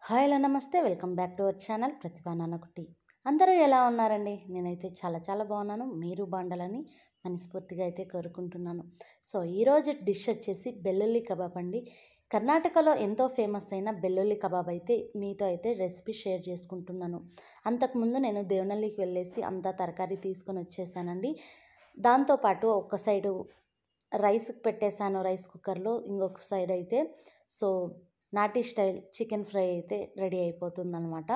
Hi hello నమస్తే welcome back to our channel Pratibha Nannakutti. అందరూ ఎలా ఉన్నారండి? నేనైతే చాలా బాగున్నాను. మీరు బాగుండాలని మనస్ఫూర్తిగా అయితే కోరుకుంటున్నాను. సో ఈరోజు డిష్ వచ్చేసి బెల్లుల్లి కబాబ్ అండి. కర్ణాటకలో ఎంతో ఫేమస్ అయిన బెల్లుల్లి కబాబ్ అయితే మీతో అయితే రెసిపీ షేర్ చేసుకుంటున్నాను. అంతకుముందు నేను దేవనల్లికి వెళ్ళేసి అంతా తరకారీ తీసుకొని వచ్చేసానండి. దాంతోపాటు ఒక సైడు రైస్కి పెట్టేశాను రైస్ కుక్కర్లో. ఇంకొక సైడ్ అయితే so naughty style chicken fry అయితే రెడీ అయిపోతుందనమాట.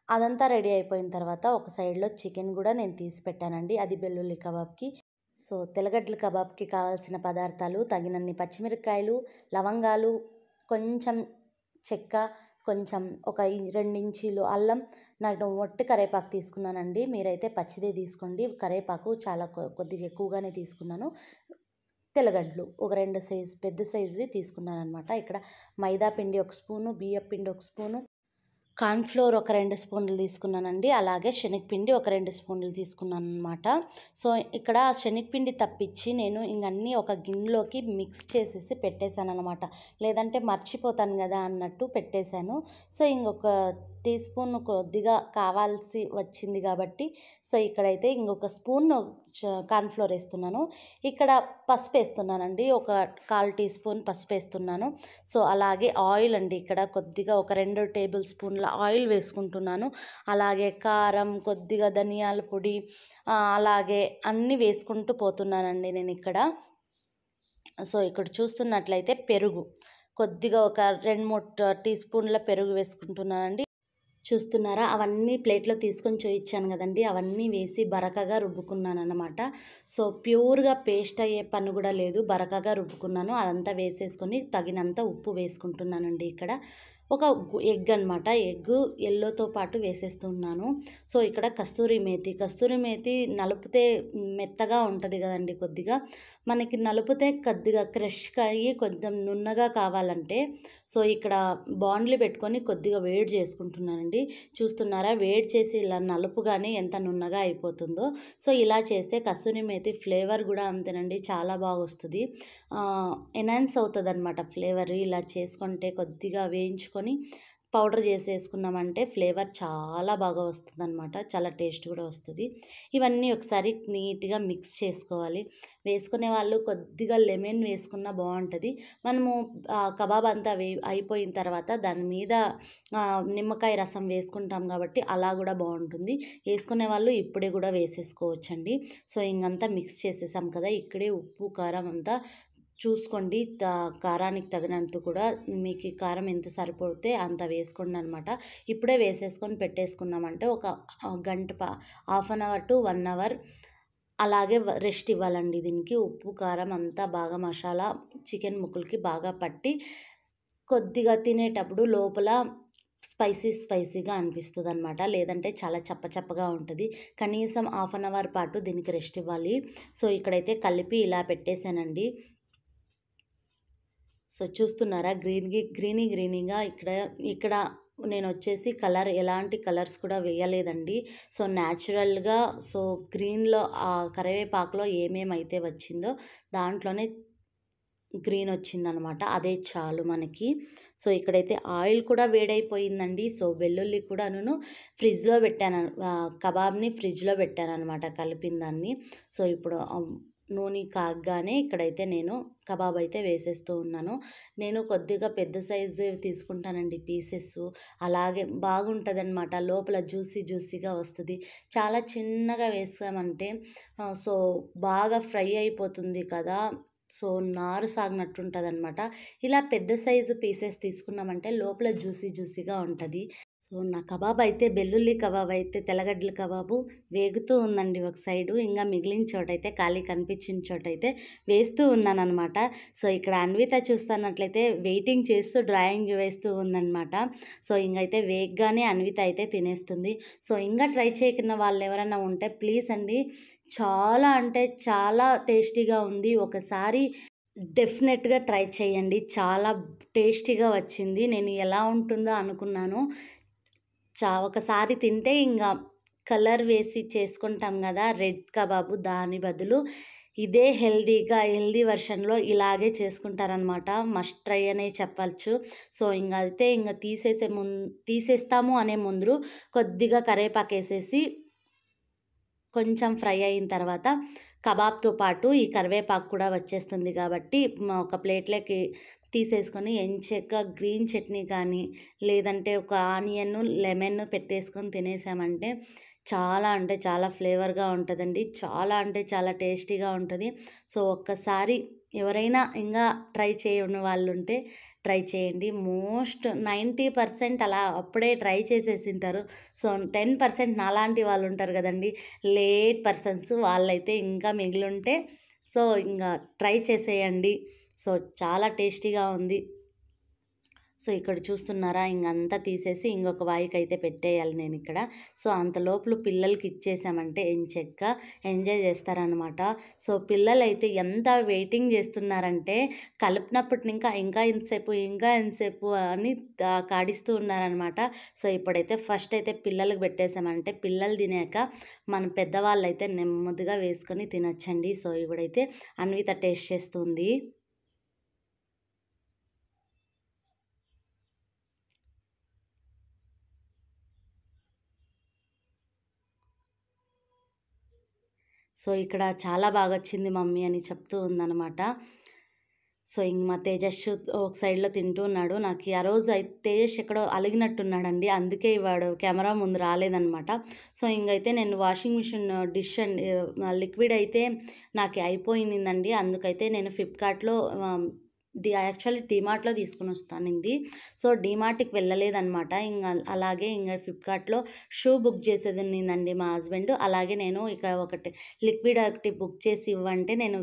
అదంతా రెడీ అయిపోయిన తర్వాత ఒక సైడ్లో చికెన్ కూడా నేను తీసి పెట్టానండి. అది బెల్లుల్లి కబాబ్కి. సో తెల్లగడ్డల కబాబ్కి కావాల్సిన పదార్థాలు తగినన్ని పచ్చిమిరపకాయలు, లవంగాలు, కొంచెం చెక్క, కొంచెం ఒక 2 ఇంచీలు అల్లం, నేను ఒట్టి కరివేపాకు తీసుకున్నానండి. మీరైతే పచ్చిదే తీసుకోండి. కరివేపాకు చాలా కొద్దిగా ఎక్కువగానే తీసుకున్నాను. తెల్లగడ్డలు ఒక 2 పెద్ద సైజువి తీసుకున్నానమాట. ఇక్కడ మైదా పిండి 1 స్పూను, బియ్యపు పిండి 1 స్పూను, కార్న్‌ఫ్లోర్ ఒక 2 స్పూన్లు తీసుకున్నానండి. అలాగే శనగపిండి ఒక 2 స్పూన్లు తీసుకున్నాననమాట. సో ఇక్కడ శనగపిండి తప్పించి నేను ఇంగన్నీ ఒక గిన్నెలోకి మిక్స్ చేసేసి పెట్టేశాననమాట. లేదంటే మర్చిపోతాను కదా అన్నట్టు పెట్టేశాను. సో ఇంకొక టీ స్పూన్ కొద్దిగా కావాల్సి వచ్చింది కాబట్టి సో ఇక్కడైతే ఇంకొక స్పూన్ కార్న్‌ఫ్లోర్ వేస్తున్నాను. ఇక్కడ పసుపు వేస్తున్నానండి. ఒక 1/4 టీ స్పూన్ పసుపు వేస్తున్నాను. సో అలాగే ఆయిల్ అండి. ఇక్కడ కొద్దిగా ఒక 2 టేబుల్ స్పూన్ల ఆయిల్ వేసుకుంటున్నాను. అలాగే కారం, కొద్దిగా ధనియాల పొడి, అలాగే అన్నీ వేసుకుంటూ పోతున్నానండి నేను ఇక్కడ. సో ఇక్కడ చూస్తున్నట్లయితే పెరుగు కొద్దిగా ఒక 2, 3 టీ స్పూన్ల పెరుగు వేసుకుంటున్నానండి. చూస్తున్నారా? అవన్నీ ప్లేట్లో తీసుకొని చూయించాను కదండి. అవన్నీ వేసి బరకగా రుబ్బుకున్నానన్నమాట. సో ప్యూర్గా పేస్ట్ అయ్యే పని కూడా లేదు. బరకగా రుబ్బుకున్నాను. అదంతా వేసేసుకొని తగినంత ఉప్పు వేసుకుంటున్నానండి ఇక్కడ. ఒక ఎగ్ అనమాట. ఎగ్ ఎల్లోతో పాటు వేసేస్తున్నాను. సో ఇక్కడ కస్తూరి మేతి నలిపితే మెత్తగా ఉంటుంది కదండి. కొద్దిగా మనకి నలిపితే కొద్దిగా క్రష్గా అయ్యి కొంచెం నున్నగా కావాలంటే సో ఇక్కడ బాండ్లీ పెట్టుకొని కొద్దిగా వేడి చేసుకుంటున్నానండి. చూస్తున్నారా? వేడి చేసి ఇలా నలుపుగానే ఎంత నున్నగా అయిపోతుందో. సో ఇలా చేస్తే కస్తూరి మేతి ఫ్లేవర్ కూడా అంతేనండి, చాలా బాగా వస్తుంది. ఎన్హాన్స్ అవుతుంది అనమాట ఫ్లేవర్. ఇలా చేసుకుంటే కొద్దిగా వేయించుకొని పౌడర్ చేసేసుకున్నామంటే ఫ్లేవర్ చాలా బాగా వస్తుంది అనమాట. చాలా టేస్ట్ కూడా వస్తుంది. ఇవన్నీ ఒకసారి నీట్గా మిక్స్ చేసుకోవాలి. వేసుకునే వాళ్ళు కొద్దిగా లెమన్ వేసుకున్నా బాగుంటుంది. మనము కబాబ్ అంతా అయిపోయిన తర్వాత దాని మీద నిమ్మకాయ రసం వేసుకుంటాం కాబట్టి అలా కూడా బాగుంటుంది. వేసుకునే వాళ్ళు ఇప్పుడే కూడా వేసేసుకోవచ్చండి. సో ఇంకంతా మిక్స్ చేసేసాం కదా. ఇక్కడే ఉప్పు కారం అంతా చూసుకోండి. కారానికి తగినంత కూడా మీకు కారం ఎంత సరిపోతే అంత వేసుకోండి అనమాట. ఇప్పుడే వేసేసుకొని పెట్టేసుకున్నామంటే ఒక గంట half an hour to 1 hour అలాగే రెస్ట్ ఇవ్వాలండి. దీనికి ఉప్పు కారం అంతా బాగా మసాలా చికెన్ ముక్కలకి బాగా పట్టి కొద్దిగా తినేటప్పుడు లోపల స్పైసీగా అనిపిస్తుంది అనమాట. లేదంటే చాలా చప్పగా ఉంటుంది. కనీసం హాఫ్ అన్ అవర్ పాటు దీనికి రెస్ట్ ఇవ్వాలి. సో ఇక్కడైతే కలిపి ఇలా పెట్టేశానండి. సో చూస్తున్నారా? గ్రీనీగా ఇక్కడ నేను వచ్చేసి కలర్ ఎలాంటి కలర్స్ కూడా వేయలేదండి. సో న్యాచురల్గా సో గ్రీన్లో ఆ కరివేపాకులో ఏమేమైతే వచ్చిందో దాంట్లోనే గ్రీన్ వచ్చిందనమాట. అదే చాలు మనకి. సో ఇక్కడైతే ఆయిల్ కూడా వేడైపోయిందండి. సో వెల్లుల్లి కూడా నేను ఫ్రిడ్జ్లో పెట్టాను. కబాబ్ని ఫ్రిడ్జ్లో పెట్టానమాట కలిపిన దాన్ని. సో ఇప్పుడు నూనె కాగగానే ఇక్కడైతే నేను కబాబ్ అయితే వేసేస్తూ ఉన్నాను. నేను కొద్దిగా పెద్ద సైజు తీసుకుంటానండి పీసెస్. అలాగే బాగుంటుంది అనమాట. లోపల జ్యూసీగా వస్తుంది. చాలా చిన్నగా వేసామంటే సో బాగా ఫ్రై అయిపోతుంది కదా. సో నారు సాగినట్టుంటుంది అనమాట. ఇలా పెద్ద సైజు పీసెస్ తీసుకున్నామంటే లోపల జ్యూసీగా ఉంటుంది. సో నా కబాబ్ అయితే బెల్లుల్లి కబాబ్ అయితే తెల్లగడ్డల కబాబు వేగుతూ ఉందండి ఒక సైడు. ఇంకా మిగిలిన చోటైతే ఖాళీ కనిపించిన చోటైతే వేస్తూ ఉన్నానమాట. సో ఇక్కడ అన్విత చూస్తున్నట్లయితే వెయిటింగ్ చేస్తూ డ్రాయింగ్ వేస్తూ ఉందన్నమాట. సో ఇంకైతే వేగగానే అన్విత అయితే తినేస్తుంది. సో ఇంకా ట్రై చేయకున్న వాళ్ళు ఎవరైనా ఉంటే ప్లీజ్ అండి, చాలా అంటే చాలా టేస్టీగా ఉంది. ఒకసారి డెఫినెట్గా ట్రై చేయండి. చాలా టేస్టీగా వచ్చింది. నేను ఎలా ఉంటుందో అనుకున్నాను. ఒకసారి తింటే ఇంకా కలర్ వేసి చేసుకుంటాం కదా రెడ్ కబాబు, దాని బదులు ఇదే హెల్దీ వెర్షన్‌లో ఇలాగే చేసుకుంటారనమాట. మస్ట్ ట్రై అనే చెప్పచ్చు. సో, ఇంగ తీసేస్తాము అనే ముందు కొద్దిగా కరివేపాకేసేసి కొంచెం ఫ్రై అయిన తర్వాత కబాబ్‌తో పాటు ఈ కరివేపాకు కూడా వచ్చేస్తుంది కాబట్టి ఒక ప్లేట్‌లోకి తీసేసుకొని ఎంచక్కా గ్రీన్ చట్నీ కానీ, లేదంటే ఒక ఆనియన్, లెమన్ పెట్టేసుకొని తినేసామంటే చాలా అంటే చాలా ఫ్లేవర్‌గా ఉంటదండి. చాలా అంటే చాలా టేస్టీగా ఉంటది. సో, ఒక్కసారి ఎవరైనా ఇంగా ట్రై చేయని వాళ్ళుంటే ట్రై చేయండి. మోస్ట్ 90% అలా అప్పుడే ట్రై చేసేసింటారు. సో, 10% నాలాంటి వాళ్ళుంటారు గదండీ! లేట్ పర్సన్స్ వాళ్ళైతే ఇంకా మిగిలుంటే సో, ఇంగ ట్రై చేసేయండి. సో, చాలా టేస్టీగా ఉంది. సో, ఇక్కడ చూస్తున్నారా ఇంగంతా తీసేసి ఇంకొక వాయికైతే పెట్టేయాలి నేనిక్కడ. సో, అంతలోపులు పిల్లలకి ఇచ్చేసామంటే ఎంచక్కా ఎంజాయ్ చేస్తారనమాట. సో, పిల్లలైతే ఎంత వెయిటింగ్ చేస్తున్నారంటే కలిపినప్పటిని ఇంకా ఎంతసేపు అని కాడిస్తూ ఉన్నారనమాట. సో, ఇప్పుడైతే ఫస్ట్ అయితే పిల్లలకి పెట్టేసామంటే పిల్లలు తినాక మనం పెద్దవాళ్ళైతే నెమ్మదిగా వేసుకొని తినొచ్చండి. సో, ఇప్పుడైతే అన్విత టేస్ట్ చేస్తుంది. సో, ఇక్కడ చాలా బాగొచ్చింది మమ్మీ అని చెప్తూ ఉందనమాట. సో, ఇంక మా తేజష్ ఒక సైడ్‌లో తింటూ ఉన్నాడు. నాకి ఆ రోజు తేజష్ ఎక్కడో అలిగినట్టున్నాడండి. అందుకే వాడు కెమెరా ముందు రాలేదనమాట. సో, ఇంగైతే నేను వాషింగ్ మిషన్ లిక్విడ్ అయితే నాకి అయిపోయిందండి. అందుకైతే నేను ఫ్లిప్‌కార్ట్‌లో యాక్చువల్లీ డీమార్ట్‌లో తీసుకొనొస్తానింది. సో, డీమార్ట్‌కి వెళ్ళలేదనమాట. అలాగే ఫ్లిప్‌కార్ట్‌లో షూ బుక్ చేసేదున్నిందండి మా హస్బెండ్. అలాగే నేను ఇక లిక్విడ్ ఒకటి బుక్ చేసి ఇవ్వంటే నేను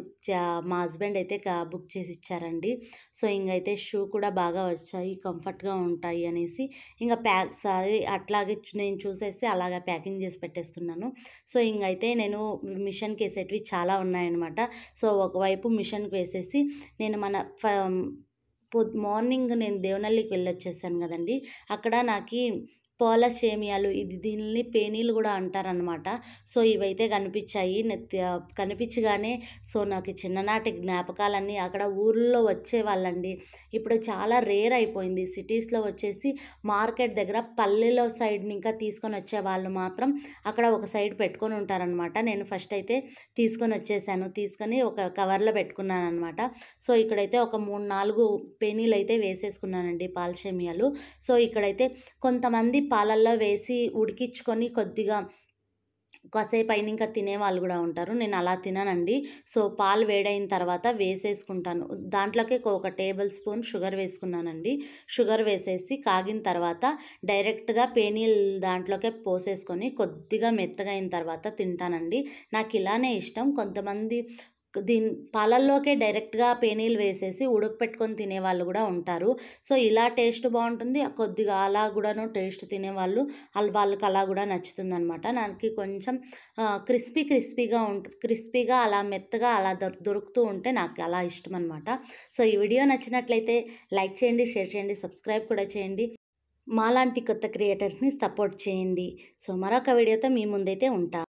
మా హస్బెండ్ అయితే బుక్ చేసి ఇచ్చారండి. సో, ఇంగైతే షూ కూడా బాగా వచ్చాయి. కంఫర్ట్‌గా ఉంటాయి అనేసి సరే అట్లాగే నేను చూసేసి అలాగా ప్యాకింగ్ చేసి పెట్టేస్తున్నాను. సో, ఇంగైతే నేను మిషన్‌కేసేటివి చాలా ఉన్నాయన్నమాట. సో, ఒకవైపు మిషన్‌కి వేసేసి నేను మన మార్నింగ్ నేను దేవనహళ్ళికి వెళ్ళొచ్చేసాను గదండీ! అక్కడ నాకి పోల సేమియాలు దీనిని పేనీలు గూడా అంటారనమాట. సో, ఇవైతే కనిపిచ్చాయి. కనిపించగానే సో, నాకు చిన్ననాటి జ్ఞాపకాలన్నీ అక్కడ ఊర్లో వచ్చేవాళ్ళండి. ఇప్పుడు చాలా రేర్ అయిపోయింది. సిటీస్‌లో వచ్చేసి మార్కెట్ దగ్గర పల్లెలో సైడ్ ఇంకా తీసుకొనొచ్చేవాళ్ళు మాత్రం అక్కడ ఒక సైడ్ పెట్టుకొని ఉంటారనమాట. నేను ఫస్ట్ అయితే తీసుకొనొచ్చేసాను. తీసుకొని ఒక కవర్‌లో పెట్టుకున్నాననమాట. సో, ఇక్కడైతే ఒక 3, 4 పేనీలైతే వేసేసుకున్నానండి పాల సేమియాలు. సో, ఇక్కడైతే కొంతమంది పాలల్లో వేసి ఉడికించుకొని కొద్దిగా కాసేపు అయినంక తినేవాళ్ళు గూడా ఉంటారు. నేను అలా తిననండి. సో, పాలు వేడైన తర్వాత వేసేసుకుంటాను. దాంట్లోకి ఒక టేబుల్ స్పూన్ షుగర్ వేసుకున్నానండి. షుగర్ వేసేసి కాగిన తర్వాత డైరెక్ట్‌గా పేనీలు దాంట్లోకే పోసేసుకొని కొద్దిగా మెత్తగా అయిన తర్వాత తింటానండి. నాకిలానే ఇష్టం. కొంతమంది పాలల్లోకే డైరెక్ట్‌గా పేనీలు వేసేసి ఉడకపెట్టుకొని తినేవాళ్ళు గూడా ఉంటారు. సో, ఇలా టేస్ట్ బావుంటుంది. కొద్దిగా అలా గూడాను టేస్ట్ తినేవాళ్ళు వాళ్ళకి అలా గూడా నచ్చుతుందనమాట. నాకు కొంచెం క్రిస్పీగా అలా మెత్తగా అలా దొరుకుతూ ఉంటే నాకు అలా ఇష్టమనమాట. సో, ఈ వీడియో నచ్చినట్లయితే లైక్ చేయండి, షేర్ చేయండి, సబ్స్క్రైబ్ కూడా చేయండి. మాలాంటి కొత్త క్రియేటర్స్‌ని సపోర్ట్ చేయండి. సో, మరొక వీడియోతో మీ ముందైతే ఉంటా.